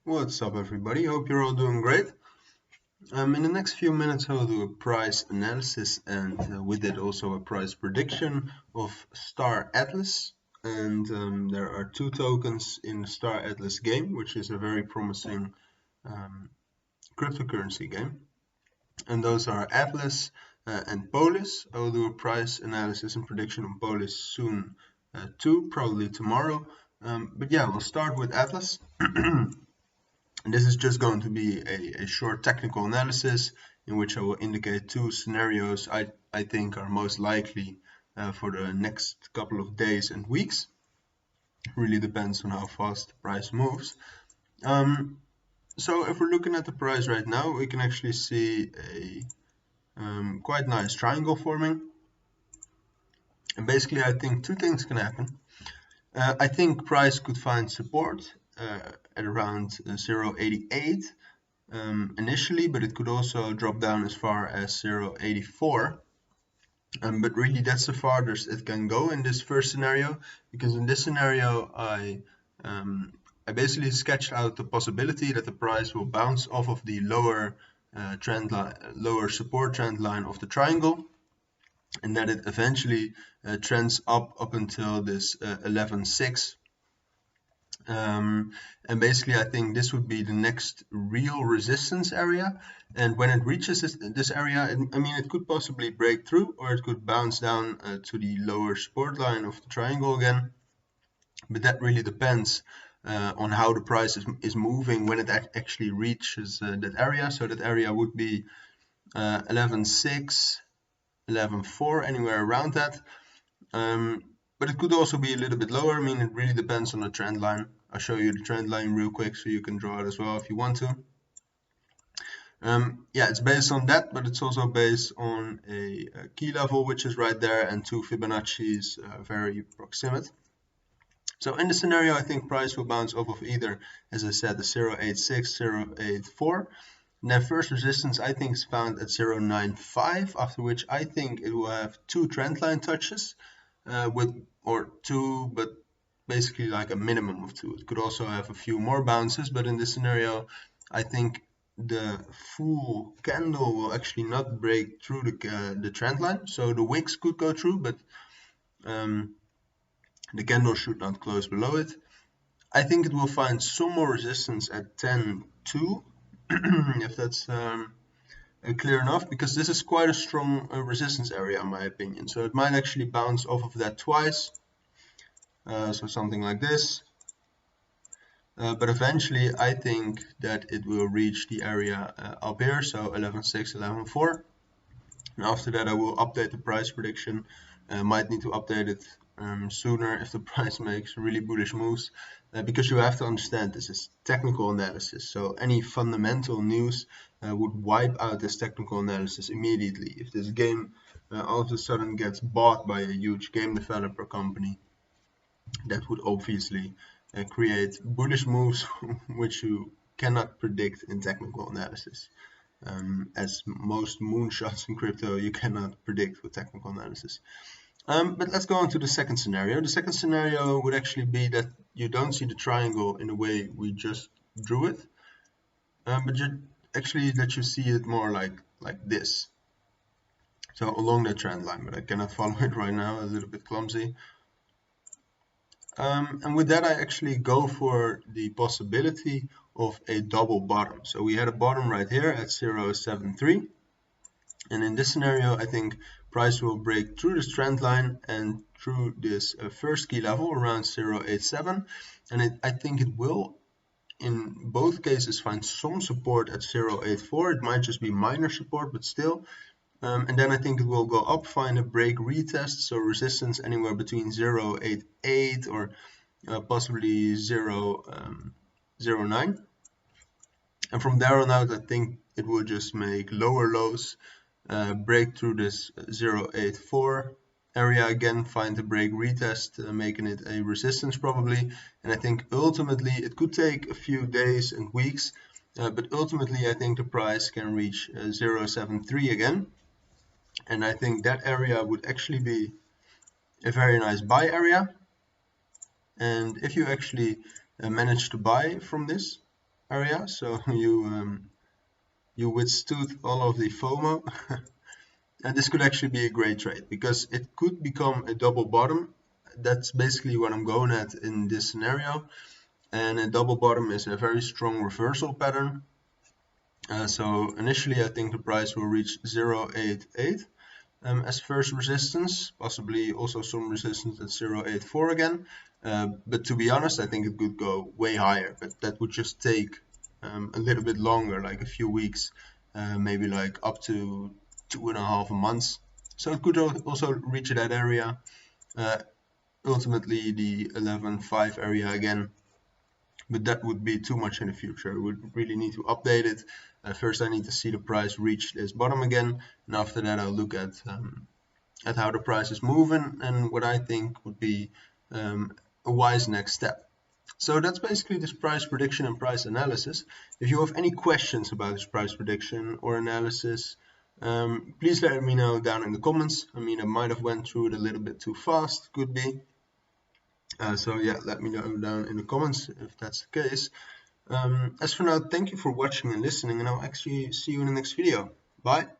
What's up, everybody? Hope you're all doing great. In the next few minutes, I will do a price analysis and with it also a price prediction of Star Atlas. And there are two tokens in the Star Atlas game, which is a very promising cryptocurrency game. And those are Atlas and Polis. I will do a price analysis and prediction on Polis soon too, probably tomorrow. But yeah, we'll start with Atlas. And this is just going to be a short technical analysis in which I will indicate two scenarios I think are most likely for the next couple of days and weeks. Really depends on how fast the price moves. So if we're looking at the price right now, we can actually see a quite nice triangle forming. And basically I think two things can happen. I think price could find support at around 0.88 initially, but it could also drop down as far as 0.84. But really that's the farthest it can go in this first scenario, because in this scenario I basically sketched out the possibility that the price will bounce off of the lower lower support trend line of the triangle, and that it eventually trends up until this 11.6. And basically I think this would be the next real resistance area, and when it reaches this area, it could possibly break through, or it could bounce down to the lower support line of the triangle again, but that really depends on how the price is moving when it actually reaches that area. So that area would be 11.6, 11.4, anywhere around that. But it could also be a little bit lower. It really depends on the trend line. I'll show you the trend line real quick so you can draw it as well if you want to. Yeah, it's based on that, but it's also based on a key level, which is right there, and two Fibonacci's very proximate. So in the scenario, I think price will bounce off of either, as I said, the 0.86, 0.84. And then first resistance I think is found at 0.95, after which I think it will have two trend line touches. Or two, but basically like a minimum of two. It could also have a few more bounces, but in this scenario I think the full candle will actually not break through the trend line. So the wicks could go through, but the candle should not close below it. I think it will find some more resistance at 10.2 if that's clear enough, because this is quite a strong resistance area in my opinion. So it might actually bounce off of that twice, so something like this, but eventually I think that it will reach the area up here, so 11.6, 11.4, and after that I will update the price prediction. Might need to update it sooner if the price makes really bullish moves, because you have to understand this is technical analysis, so any fundamental news would wipe out this technical analysis immediately. If this game all of a sudden gets bought by a huge game developer company, that would obviously create bullish moves which you cannot predict in technical analysis. As most moonshots in crypto you cannot predict with technical analysis. But let's go on to the second scenario. The second scenario would actually be that you don't see the triangle in the way we just drew it, but that you see it more like this. So along the trend line, but I cannot follow it right now, a little bit clumsy. And with that I actually go for the possibility of a double bottom. So we had a bottom right here at 0.73. And in this scenario, I think price will break through this trend line and through this first key level around 0.87. And I think it will, in both cases, find some support at 0.84. It might just be minor support, but still. And then I think it will go up, find a break retest, so resistance anywhere between 0.88 or possibly 0.09. And from there on out, I think it will just make lower lows, break through this 0.84 area again, find a break retest, making it a resistance probably. And I think ultimately it could take a few days and weeks, but ultimately I think the price can reach 0.73 again. And I think that area would actually be a very nice buy area. And if you actually manage to buy from this, area, so you withstood all of the FOMO. And this could actually be a great trade because it could become a double bottom. That's basically what I'm going at in this scenario. And a double bottom is a very strong reversal pattern. So initially I think the price will reach 0.88 as first resistance, possibly also some resistance at 0.84 again. But to be honest, I think it could go way higher, but that would just take a little bit longer, like a few weeks, maybe like up to 2.5 months. So it could also reach that area, ultimately the 11.5 area again. But that would be too much in the future. We would really need to update it. First, I need to see the price reach this bottom again, and after that, I'll look at how the price is moving and what I think would be a wise next step. So that's basically this price prediction and price analysis. If you have any questions about this price prediction or analysis, please let me know down in the comments. I mean, I might have went through it a little bit too fast, could be. So yeah, let me know down in the comments if that's the case. As for now, thank you for watching and listening, and I'll actually see you in the next video. Bye.